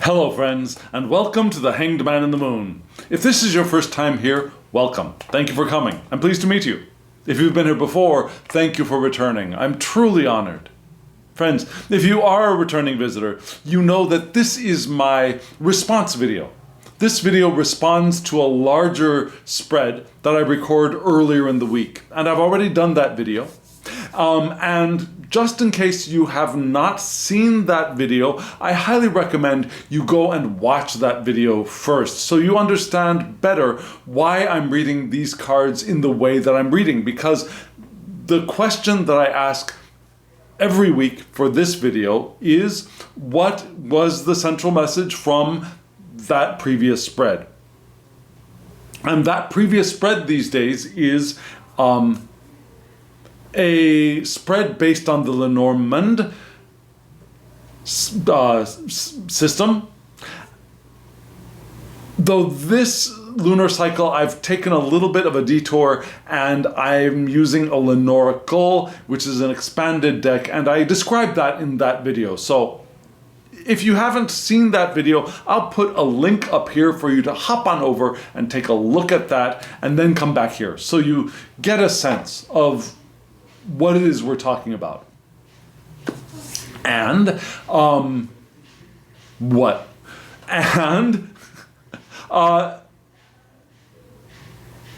Hello friends, and welcome to the Hanged Man in the Moon. If this is your first time here, welcome. Thank you for coming. I'm pleased to meet you. If you've been here before, thank you for returning. I'm truly honored. Friends, if you are a returning visitor, you know that this is my response video. This video responds to a larger spread that I record earlier in the week, and I've already done that video. And just in case you have not seen that video, I highly recommend you go and watch that video first so you understand better why I'm reading these cards in the way that I'm reading, because the question that I ask every week for this video is, what was the central message from that previous spread? And that previous spread these days is a spread based on the Lenormand system. Though this lunar cycle I've taken a little bit of a detour and I'm using a Lenormand, which is an expanded deck, and I described that in that video. So if you haven't seen that video, I'll put a link up here for you to hop on over and take a look at that and then come back here so you get a sense of what it is we're talking about. And what? And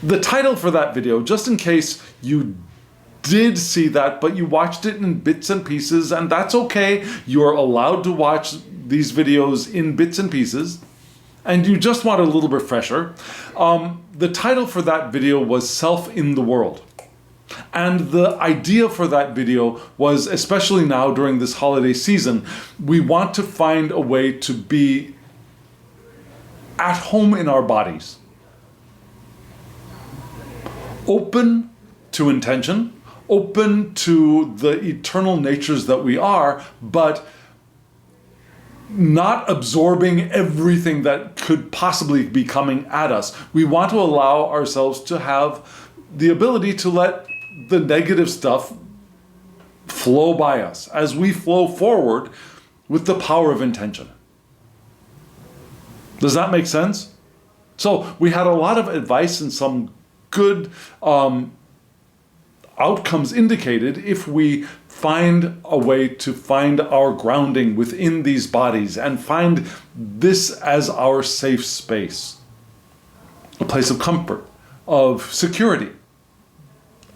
the title for that video, just in case you did see that, but you watched it in bits and pieces, and that's okay. You're allowed to watch these videos in bits and pieces, and you just want a little refresher. The title for that video was Self in the World. And the idea for that video was, especially now during this holiday season, we want to find a way to be at home in our bodies. Open to intention, open to the eternal natures that we are, but not absorbing everything that could possibly be coming at us. We want to allow ourselves to have the ability to let the negative stuff flow by us as we flow forward with the power of intention. Does that make sense? So we had a lot of advice and some good outcomes indicated if we find a way to find our grounding within these bodies and find this as our safe space, a place of comfort, of security,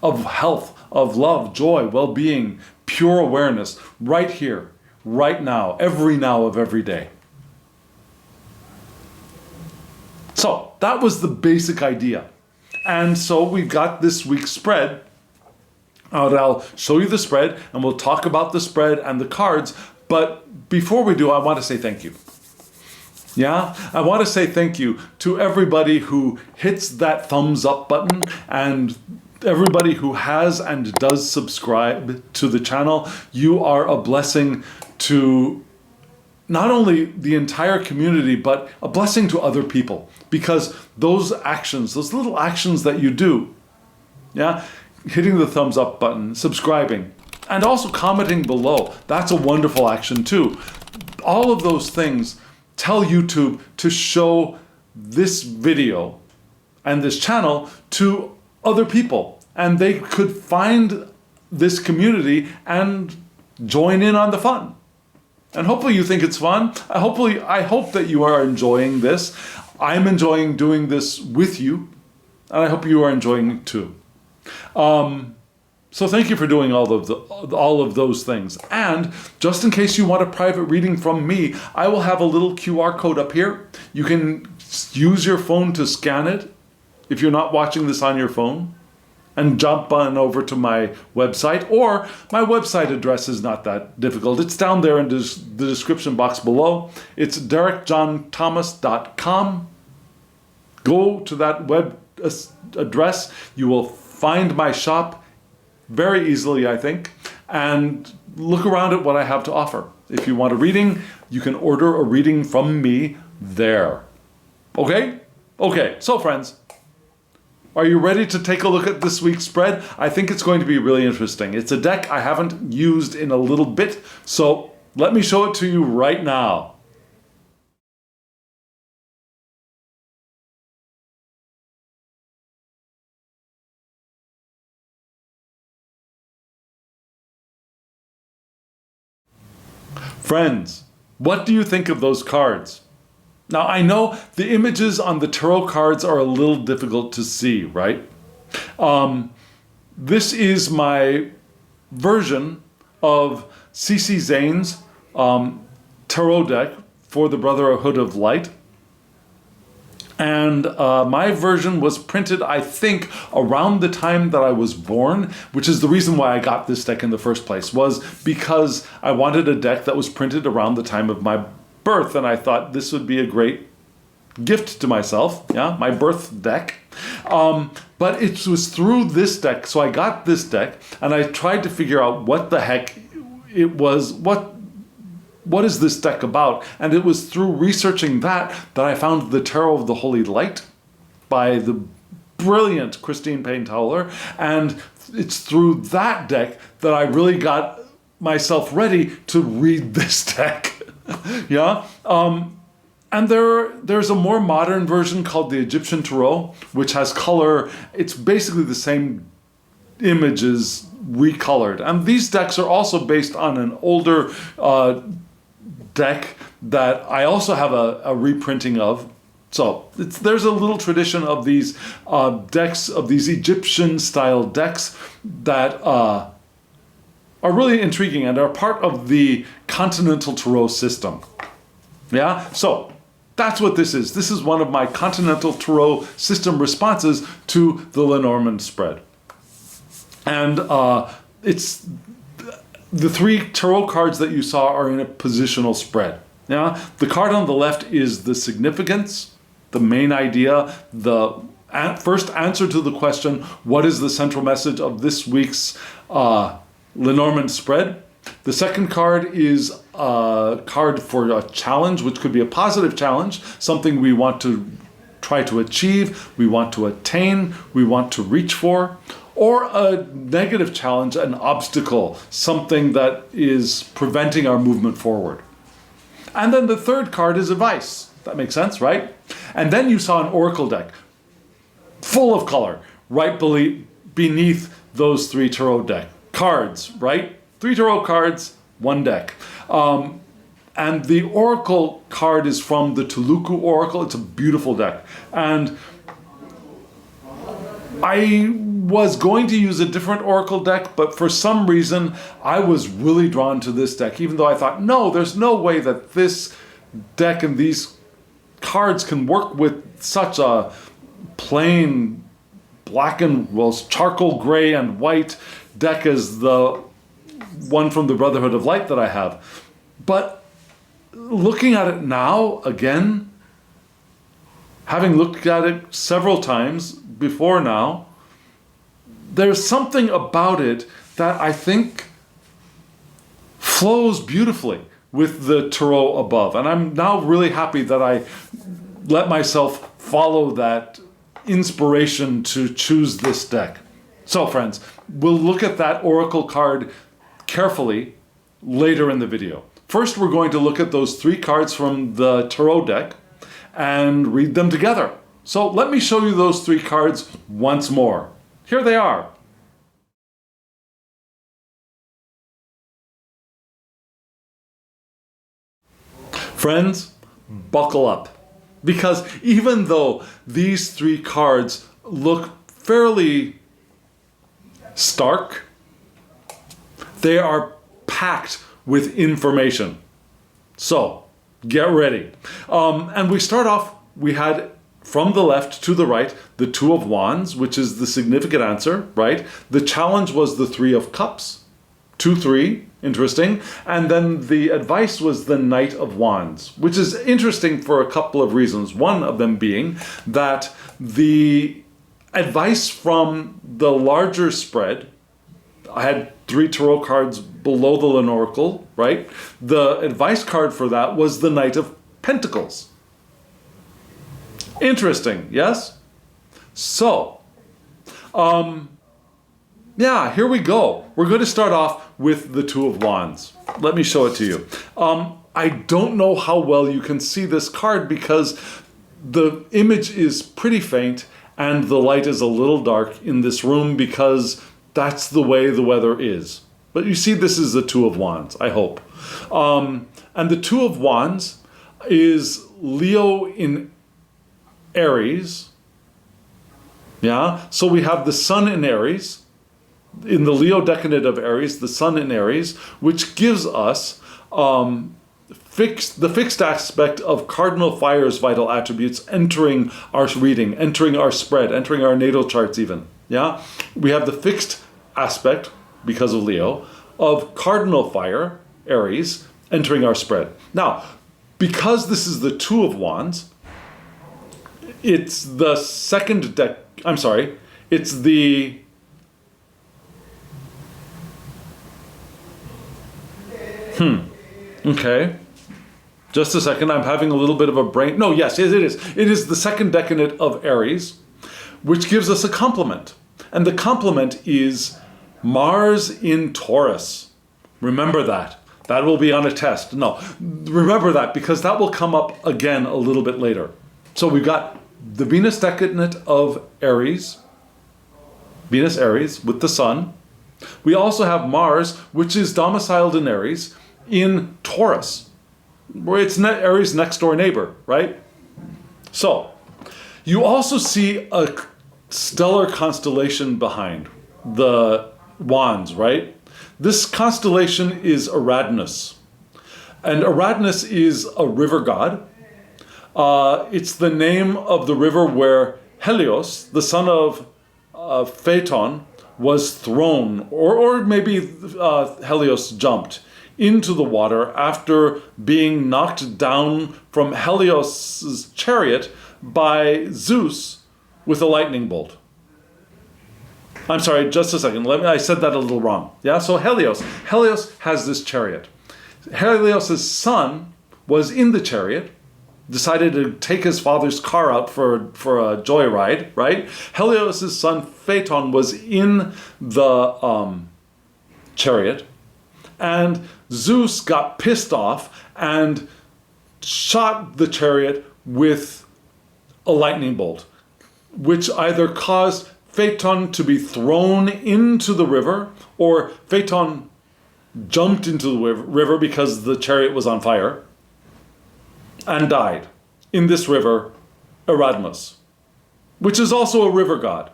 of health, of love, joy, well-being, pure awareness, right here, right now of every day. So that was the basic idea. And so we've got this week's spread. I'll show you the spread and we'll talk about the spread and the cards. But before we do, I want to say thank you. Yeah, I want to say thank you to everybody who hits that thumbs up button and everybody who has and does subscribe to the channel. You are a blessing to not only the entire community, but a blessing to other people, because those actions, those little actions that you do, yeah, hitting the thumbs up button, subscribing, and also commenting below, that's a wonderful action too. All of those things tell YouTube to show this video and this channel to other people, and they could find this community and join in on the fun. And hopefully you think it's fun. I hope that you are enjoying this. I'm enjoying doing this with you, and I hope you are enjoying it too. So thank you for doing all of those things. And just in case you want a private reading from me, I will have a little QR code up here. You can use your phone to scan it if you're not watching this on your phone, and jump on over to my website, or my website address is not that difficult. It's down there in the description box below. It's derekjohnthomas.com. Go to that web address. You will find my shop very easily, I think, and look around at what I have to offer. If you want a reading, you can order a reading from me there. Okay? Okay, so friends, are you ready to take a look at this week's spread? I think it's going to be really interesting. It's a deck I haven't used in a little bit, so let me show it to you right now. Friends, what do you think of those cards? Now, I know the images on the tarot cards are a little difficult to see, right? This is my version of C.C. Zane's tarot deck for the Brotherhood of Light. And my version was printed, I think, around the time that I was born, which is the reason why I got this deck in the first place, was because I wanted a deck that was printed around the time of my birth, and I thought this would be a great gift to myself, yeah, my birth deck. But it was through this deck, so I got this deck, and I tried to figure out what the heck it was, what is this deck about? And it was through researching that I found the Tarot of the Holy Light by the brilliant Christine Payne-Towler, and it's through that deck that I really got myself ready to read this deck. Yeah, and there's a more modern version called the Egyptian Tarot, which has color. It's basically the same images recolored, and these decks are also based on an older deck that I also have a reprinting of. So there's a little tradition of these decks, of these Egyptian style decks that are really intriguing and are part of the Continental Tarot system. Yeah, so that's what this is. This is one of my Continental Tarot system responses to the Lenormand spread. And it's the three tarot cards that you saw are in a positional spread. Yeah, the card on the left is the significance, the main idea, the first answer to the question, what is the central message of this week's Lenormand spread? The second card is a card for a challenge, which could be a positive challenge, something we want to try to achieve, we want to attain, we want to reach for, or a negative challenge, an obstacle, something that is preventing our movement forward. And then the third card is advice. That makes sense, right? And then you saw an oracle deck full of color right beneath those three tarot deck cards, right? 3 tarot cards, 1 deck. And the oracle card is from the Tuluku Oracle. It's a beautiful deck. And I was going to use a different oracle deck, but for some reason, I was really drawn to this deck, even though I thought, no, there's no way that this deck and these cards can work with such a plain black and, well, charcoal gray and white deck as the one from the Brotherhood of Light that I have. But looking at it now, again, having looked at it several times before now, there's something about it that I think flows beautifully with the tarot above. And I'm now really happy that I let myself follow that inspiration to choose this deck. So friends, we'll look at that oracle card carefully later in the video. First, we're going to look at those 3 cards from the tarot deck and read them together. So let me show you those 3 cards once more. Here they are. Friends, buckle up. Because even though these 3 cards look fairly stark, they are packed with information. So, get ready. And we start off, we had from the left to the right, the 2 of Wands, which is the significant answer, right? The challenge was the 3 of Cups, 2-3, interesting. And then the advice was the Knight of Wands, which is interesting for a couple of reasons. One of them being that the advice from the larger spread, I had 3 tarot cards below the Lenormand, right? The advice card for that was the Knight of Pentacles. Interesting, yes? So, yeah, here we go. We're going to start off with the 2 of Wands. Let me show it to you. I don't know how well you can see this card because the image is pretty faint and the light is a little dark in this room because that's the way the weather is. But you see this is the 2 of Wands, I hope. And the Two of Wands is Leo in Aries. Yeah, so we have the Sun in Aries, in the Leo decadent of Aries, the Sun in Aries, which gives us the fixed aspect of cardinal fire's vital attributes entering our reading, entering our spread, entering our natal charts even. Yeah, we have the fixed aspect, because of Leo, of cardinal fire, Aries, entering our spread. Now, because this is the Two of Wands, it's the second deck, I'm sorry, it's the okay. Just a second, I'm having a little bit of a brain. No, yes, it is. It is the second decadent of Aries, which gives us a complement. And the complement is Mars in Taurus. Remember that. That will be on a test. No, remember that because that will come up again a little bit later. So we've got the Venus decadent of Aries, Venus Aries with the Sun. We also have Mars, which is domiciled in Aries, in Taurus, where it's Aries' next door neighbor, right? So you also see a stellar constellation behind the wands, right? This constellation is Aradnus. And Aradnus is a river god. It's the name of the river where Helios, the son of Phaeton, was thrown, or maybe Helios jumped into the water after being knocked down from Helios' chariot by Zeus with a lightning bolt. I'm sorry, just a second. I said that a little wrong. Yeah, so Helios has this chariot. Helios' son was in the chariot, decided to take his father's car out for a joyride, right? Helios' son Phaeton was in the chariot, and Zeus got pissed off and shot the chariot with a lightning bolt, which either caused Phaeton to be thrown into the river, or Phaeton jumped into the river because the chariot was on fire, and died in this river, Aradnus, which is also a river god.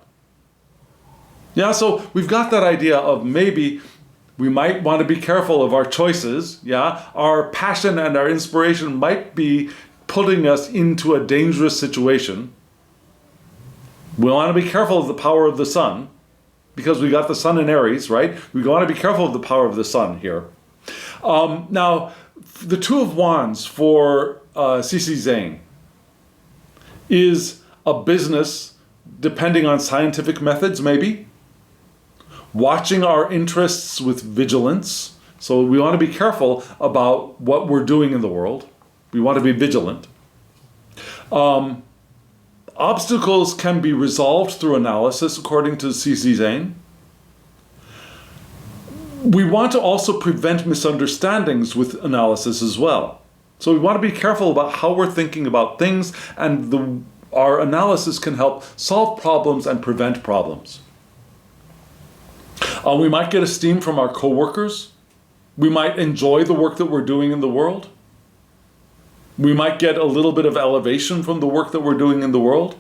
Yeah, so we've got that idea of maybe we might want to be careful of our choices. Yeah, our passion and our inspiration might be putting us into a dangerous situation. We want to be careful of the power of the sun, because we got the sun in Aries, right? We want to be careful of the power of the sun here. Now, the Two of Wands for CC Zane is a business depending on scientific methods, maybe. Watching our interests with vigilance. So we want to be careful about what we're doing in the world. We want to be vigilant. Obstacles can be resolved through analysis, according to CC Zane. We want to also prevent misunderstandings with analysis as well. So we want to be careful about how we're thinking about things, and our analysis can help solve problems and prevent problems. We might get esteem from our coworkers. We might enjoy the work that we're doing in the world. We might get a little bit of elevation from the work that we're doing in the world.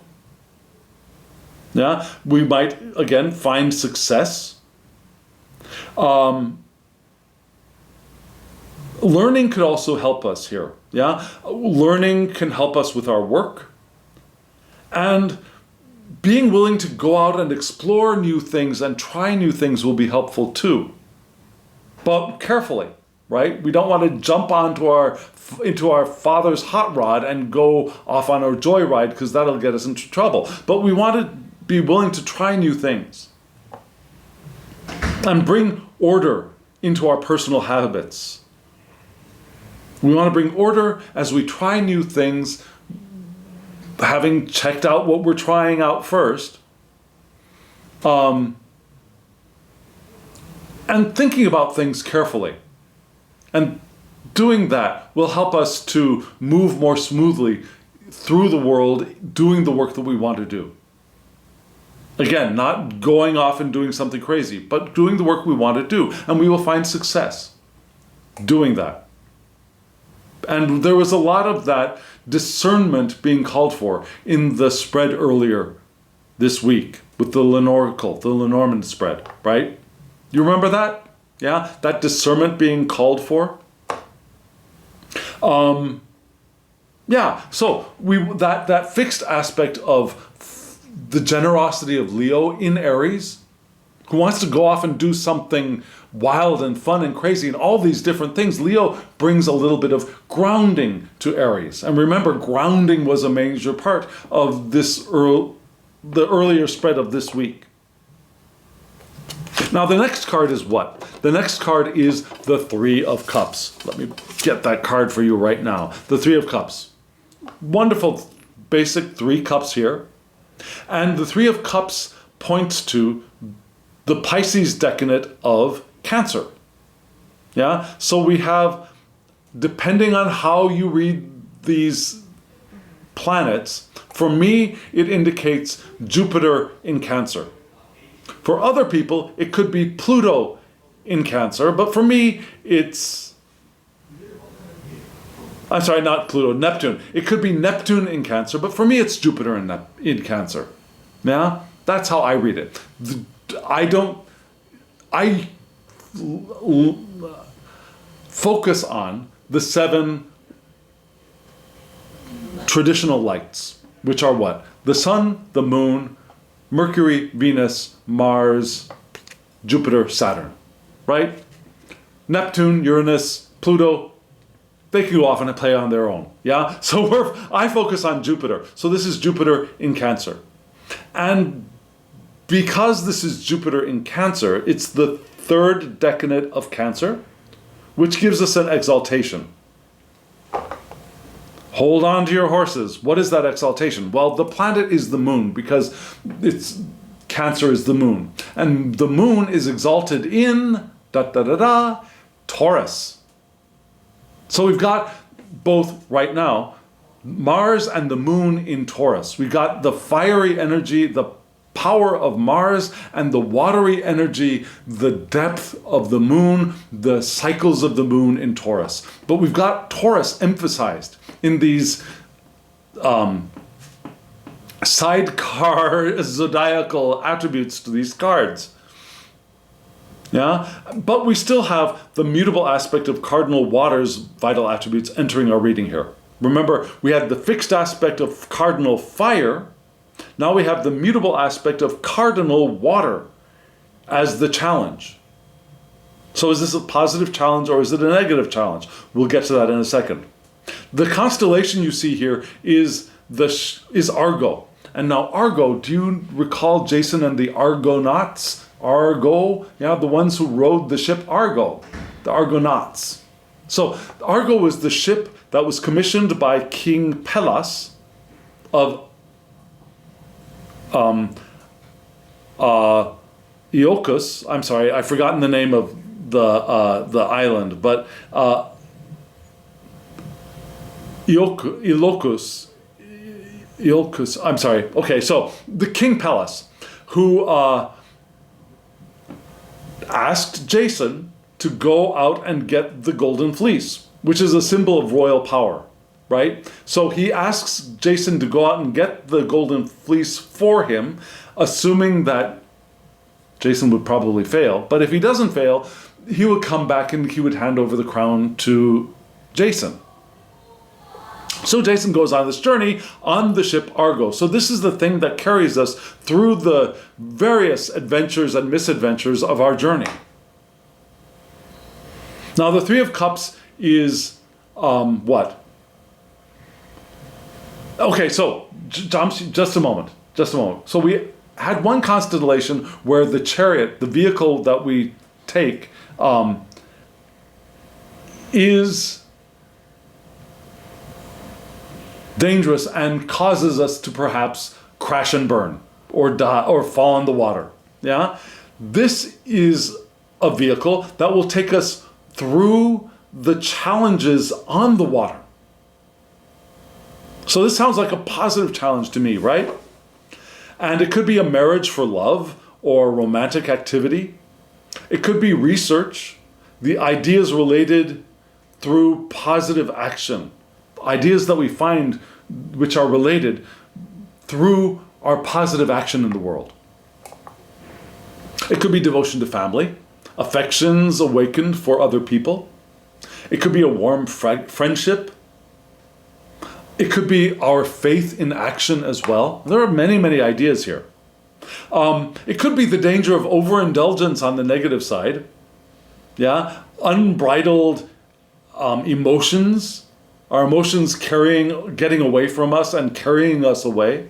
Yeah, we might, again, find success. Learning could also help us here. Yeah, learning can help us with our work. And being willing to go out and explore new things and try new things will be helpful too. But carefully, right? We don't want to jump into our father's hot rod and go off on our joyride, because that'll get us into trouble. But we want to be willing to try new things and bring order into our personal habits. We want to bring order as we try new things, having checked out what we're trying out first, and thinking about things carefully. And doing that will help us to move more smoothly through the world, doing the work that we want to do. Again, not going off and doing something crazy, but doing the work we want to do, and we will find success doing that. And there was a lot of that discernment being called for in the spread earlier this week with the Lenormand spread, right? You remember that? Yeah, that discernment being called for. Yeah, so that fixed aspect of the generosity of Leo in Aries, who wants to go off and do something wild and fun and crazy and all these different things. Leo brings a little bit of grounding to Aries. And remember, grounding was a major part of the earlier spread of this week. Now the next card is what? The next card is the Three of Cups. Let me get that card for you right now. The Three of Cups. Wonderful basic 3 cups here. And the Three of Cups points to the Pisces decade of Cancer. Yeah, so we have, depending on how you read these planets, for me it indicates Jupiter in Cancer. For other people it could be Pluto in Cancer, but for me it's, I'm sorry, not Pluto, Neptune. It could be Neptune in Cancer, but for me it's Jupiter in Cancer. Yeah, that's how I read it. I focus on the 7 traditional lights, which are what? The Sun, the Moon, Mercury, Venus, Mars, Jupiter, Saturn, right? Neptune, Uranus, Pluto, they can go off and play on their own, yeah? So I focus on Jupiter. So this is Jupiter in Cancer. And because this is Jupiter in Cancer, it's the 3rd decade of Cancer, which gives us an exaltation. Hold on to your horses. What is that exaltation? Well, the planet is the moon, because Cancer is the moon. And the moon is exalted in Taurus. So we've got both right now, Mars and the moon in Taurus. We've got the fiery energy, the power of Mars, and the watery energy, the depth of the moon, the cycles of the moon in Taurus. But we've got Taurus emphasized in these sidecar zodiacal attributes to these cards. Yeah, but we still have the mutable aspect of cardinal water's vital attributes entering our reading here. Remember, we had the fixed aspect of cardinal fire. Now we have the mutable aspect of cardinal water as the challenge. So is this a positive challenge or is it a negative challenge? We'll get to that in a second. The constellation you see here is Argo. And now Argo, do you recall Jason and the Argonauts? Argo, yeah, the ones who rowed the ship Argo, the Argonauts. So Argo was the ship that was commissioned by King Pelas of Iolcus. I'm sorry, I've forgotten the name of the island, but Iolcus. I'm sorry. Okay, so the King Pelas, who asked Jason to go out and get the Golden Fleece, which is a symbol of royal power, right? So he asks Jason to go out and get the Golden Fleece for him, assuming that Jason would probably fail. But if he doesn't fail, he would come back and he would hand over the crown to Jason. So Jason goes on this journey on the ship Argo. So this is the thing that carries us through the various adventures and misadventures of our journey. Now the Three of Cups is what? Okay, so just a moment. So we had one constellation where the chariot, the vehicle that we take, is dangerous and causes us to perhaps crash and burn or die or fall in the water. Yeah? This is a vehicle that will take us through the challenges on the water. So this sounds like a positive challenge to me, right? And it could be a marriage for love or romantic activity. It could be research, the ideas related through positive action. Ideas that we find which are related through our positive action in the world. It could be devotion to family, affections awakened for other people. It could be a warm friendship. It could be our faith in action as well. There are many, many ideas here. It could be the danger of overindulgence on the negative side. Yeah, unbridled emotions. Our emotions getting away from us and carrying us away.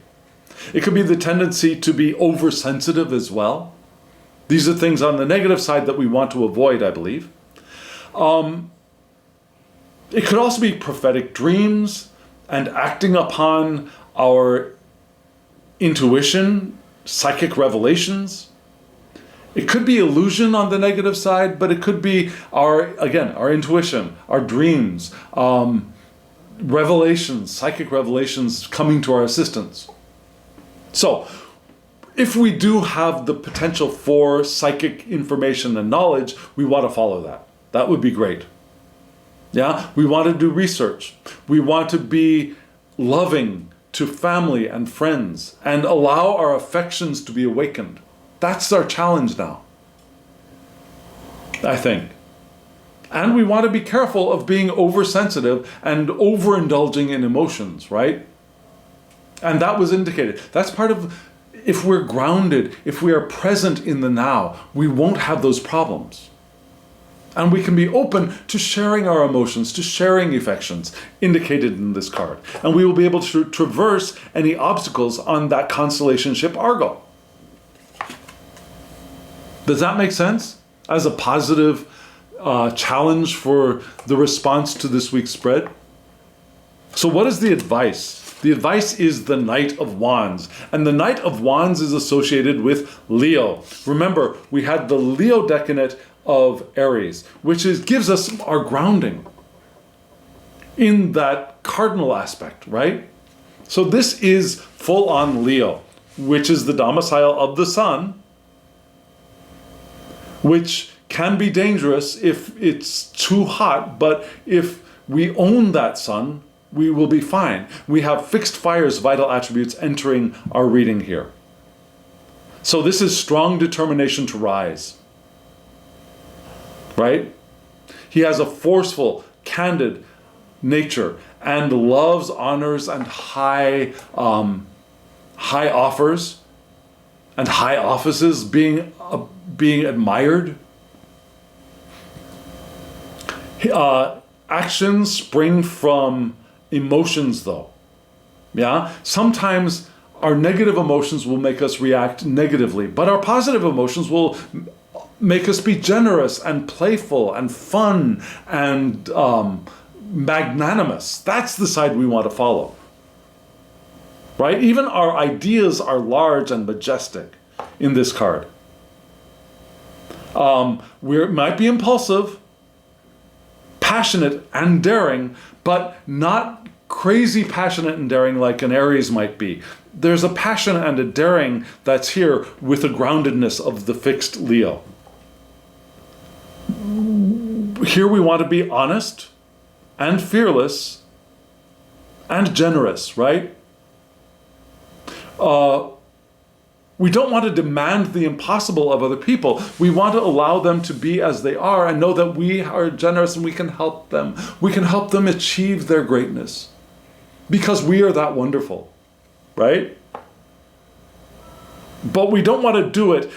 It could be the tendency to be oversensitive as well. These are things on the negative side that we want to avoid, I believe. It could also be prophetic dreams and acting upon our intuition, psychic revelations. It could be illusion on the negative side, but it could be our intuition, our dreams, revelations, psychic revelations coming to our assistance. So, if we do have the potential for psychic information and knowledge, we want to follow that. That would be great. Yeah, we want to do research. We want to be loving to family and friends and allow our affections to be awakened. That's our challenge now, I think. And we want to be careful of being oversensitive and overindulging in emotions, right? And that was indicated. That's part of, if we're grounded, if we are present in the now, we won't have those problems. And we can be open to sharing our emotions, to sharing affections indicated in this card. And we will be able to traverse any obstacles on that constellation ship Argo. Does that make sense? As a positive challenge for the response to this week's spread? So what is the advice? The advice is the Knight of Wands. And the Knight of Wands is associated with Leo. Remember, we had the Leo decade of Aries, which gives us our grounding in that cardinal aspect, right? So this is full-on Leo, which is the domicile of the sun, which can be dangerous if it's too hot, but if we own that sun, we will be fine. We have fixed fire's vital attributes entering our reading here. So this is strong determination to rise. Right? He has a forceful, candid nature and loves, honors, and high offers and high offices being admired. Actions spring from emotions, though. Yeah? Sometimes our negative emotions will make us react negatively, but our positive emotions will make us be generous and playful and fun and magnanimous. That's the side we want to follow. Right? Even our ideas are large and majestic in this card. We might be impulsive, passionate, and daring, but not crazy passionate and daring like an Aries might be. There's a passion and a daring that's here with the groundedness of the fixed Leo. Here we want to be honest and fearless and generous, right? We don't want to demand the impossible of other people. We want to allow them to be as they are and know that we are generous and we can help them. We can help them achieve their greatness because we are that wonderful, right? But we don't want to do it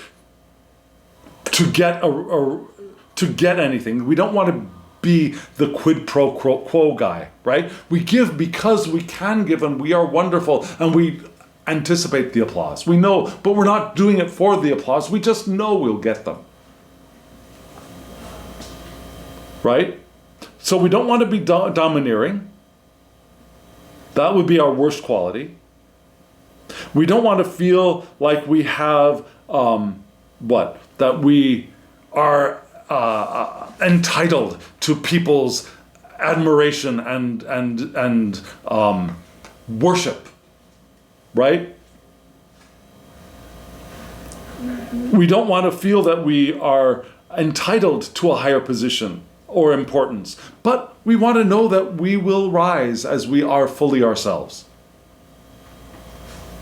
to get anything. We don't want to be the quid pro quo guy, right? We give because we can give and we are wonderful and we anticipate the applause. We know, but we're not doing it for the applause. We just know we'll get them. Right? So we don't want to be domineering. That would be our worst quality. We don't want to feel like we have, that we are entitled to people's admiration and worship, right? We don't want to feel that we are entitled to a higher position or importance, but we want to know that we will rise as we are fully ourselves.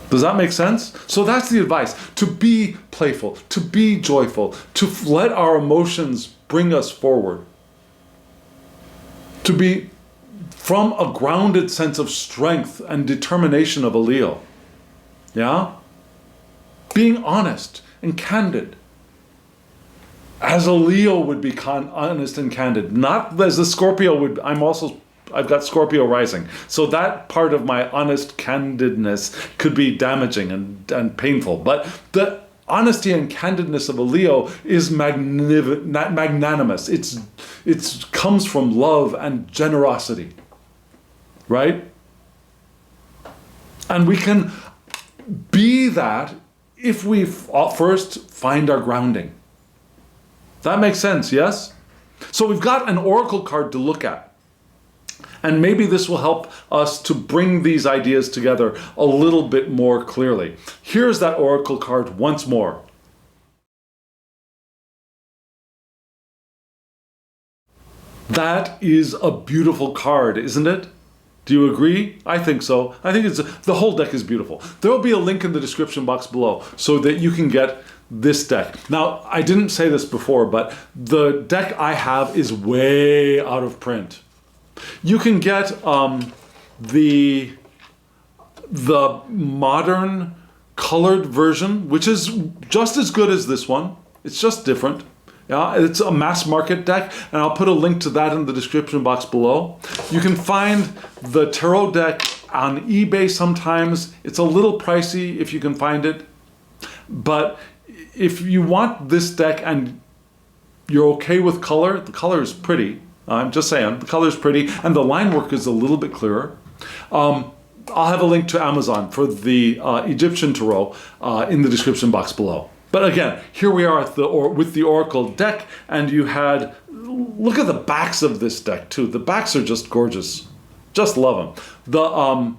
Does that make sense? So that's the advice, to be playful, to be joyful, to let our emotions bring us forward, to be from a grounded sense of strength and determination of a Leo. Yeah? Being honest and candid. As a Leo would be honest and candid, not as a Scorpio would. I've got Scorpio rising. So that part of my honest candidness could be damaging and painful. But the honesty and candidness of a Leo is magnanimous. It comes from love and generosity, right? And we can be that if we first find our grounding. That makes sense, yes? So we've got an oracle card to look at. And maybe this will help us to bring these ideas together a little bit more clearly. Here's that oracle card once more. That is a beautiful card, isn't it? Do you agree? I think so. I think the whole deck is beautiful. There will be a link in the description box below so that you can get this deck. Now, I didn't say this before, but the deck I have is way out of print. You can get the modern colored version, which is just as good as this one. It's just different. Yeah, it's a mass market deck, and I'll put a link to that in the description box below. You can find the tarot deck on eBay sometimes. It's a little pricey if you can find it, but if you want this deck and you're okay with color, the color is pretty. I'm just saying, the color is pretty, and the line work is a little bit clearer. I'll have a link to Amazon for the Egyptian tarot in the description box below. But again, here we are with the Oracle deck, and look at the backs of this deck too. The backs are just gorgeous. Just love them. The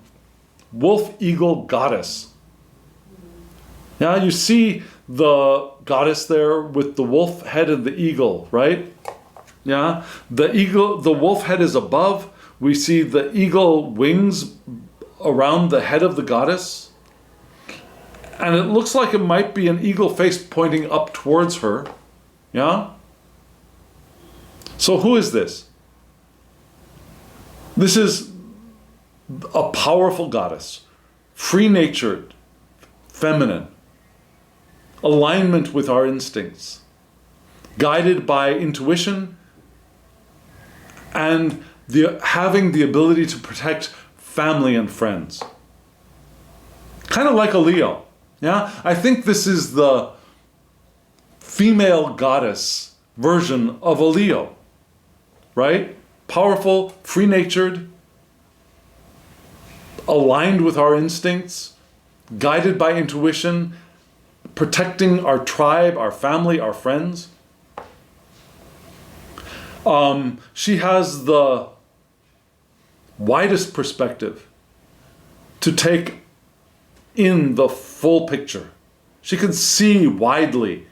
Wolf Eagle Goddess. Yeah, you see the goddess there with the wolf head and the eagle, right? Yeah, the wolf head is above. We see the eagle wings around the head of the goddess. And it looks like it might be an eagle face pointing up towards her. Yeah? So who is this? This is a powerful goddess, free-natured, feminine, alignment with our instincts, guided by intuition, and having the ability to protect family and friends. Kind of like a Leo. Yeah, I think this is the female goddess version of a Leo, right? Powerful, free-natured, aligned with our instincts, guided by intuition, protecting our tribe, our family, our friends. She has the widest perspective to take in the full picture. She can see widely,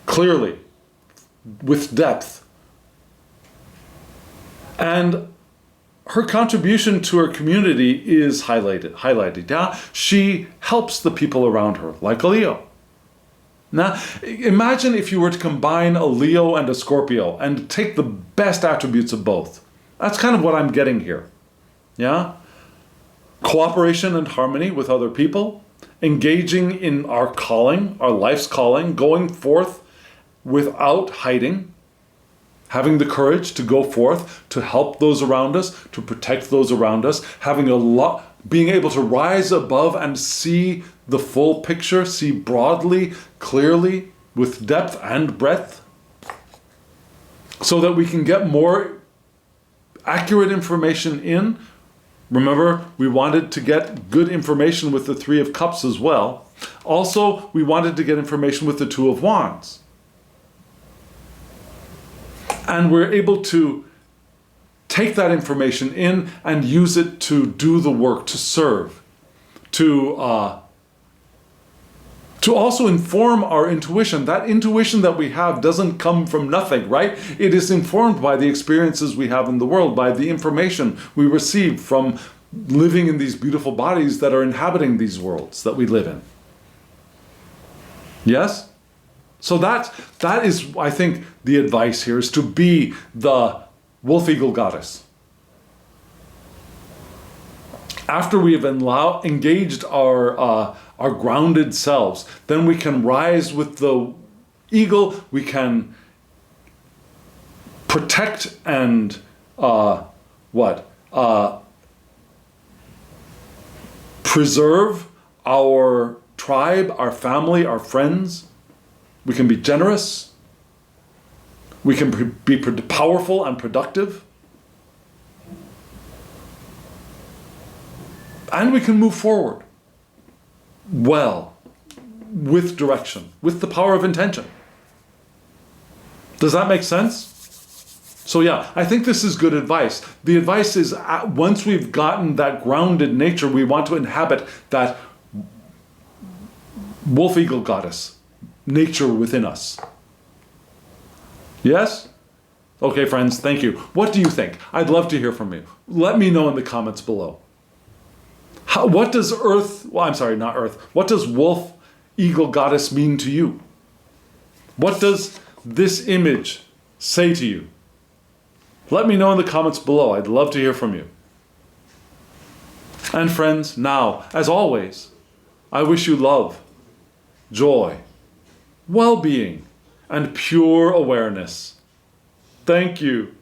clearly, with depth. And her contribution to her community is highlighted. Yeah? She helps the people around her, like a Leo. Now, imagine if you were to combine a Leo and a Scorpio and take the best attributes of both. That's kind of what I'm getting here. Yeah? Cooperation and harmony with other people, engaging in our calling, our life's calling, going forth without hiding, having the courage to go forth, to help those around us, to protect those around us, being able to rise above and see the full picture, see broadly, clearly, with depth and breadth, so that we can get more accurate information in. Remember, we wanted to get good information with the Three of Cups as well. Also, we wanted to get information with the Two of Wands. And we're able to take that information in and use it to do the work, to serve, to to also inform our intuition. That intuition that we have doesn't come from nothing, right? It is informed by the experiences we have in the world, by the information we receive from living in these beautiful bodies that are inhabiting these worlds that we live in. Yes? So that is, I think, the advice here is to be the wolf eagle goddess. After we have engaged our grounded selves, then we can rise with the eagle. We can protect and preserve our tribe, our family, our friends. We can be generous. We can be powerful and productive. And we can move forward well, with direction, with the power of intention. Does that make sense? So yeah, I think this is good advice. The advice is once we've gotten that grounded nature, we want to inhabit that wolf eagle goddess nature within us. Yes? Okay, friends, thank you. What do you think? I'd love to hear from you. Let me know in the comments below. What does what does wolf eagle goddess mean to you? What does this image say to you? Let me know in the comments below. I'd love to hear from you. And friends, now, as always, I wish you love, joy, well-being, and pure awareness. Thank you.